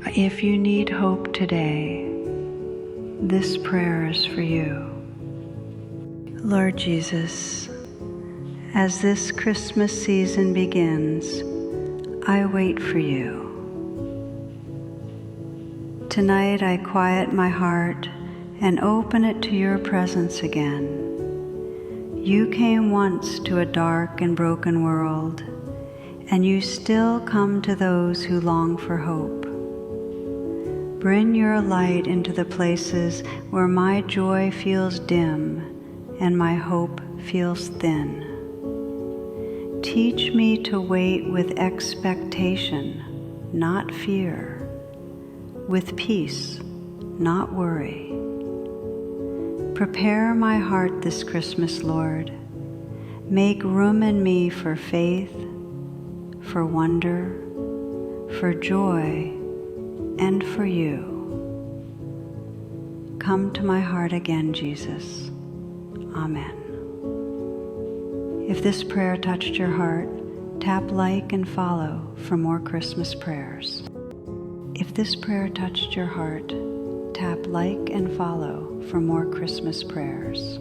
If you need hope today, this prayer is for you. Lord Jesus, as this Christmas season begins, I wait for you. Tonight I quiet my heart and open it to your presence again. You came once to a dark and broken world, and you still come to those who long for hope. Bring your light into the places where my joy feels dim and my hope feels thin. Teach me to wait with expectation, not fear, with peace, not worry. Prepare my heart this Christmas, Lord. Make room in me for faith, for wonder, for joy, and for you. Come to my heart again, Jesus. Amen. If this prayer touched your heart, tap like and follow for more Christmas prayers. If this prayer touched your heart, tap like and follow for more Christmas prayers.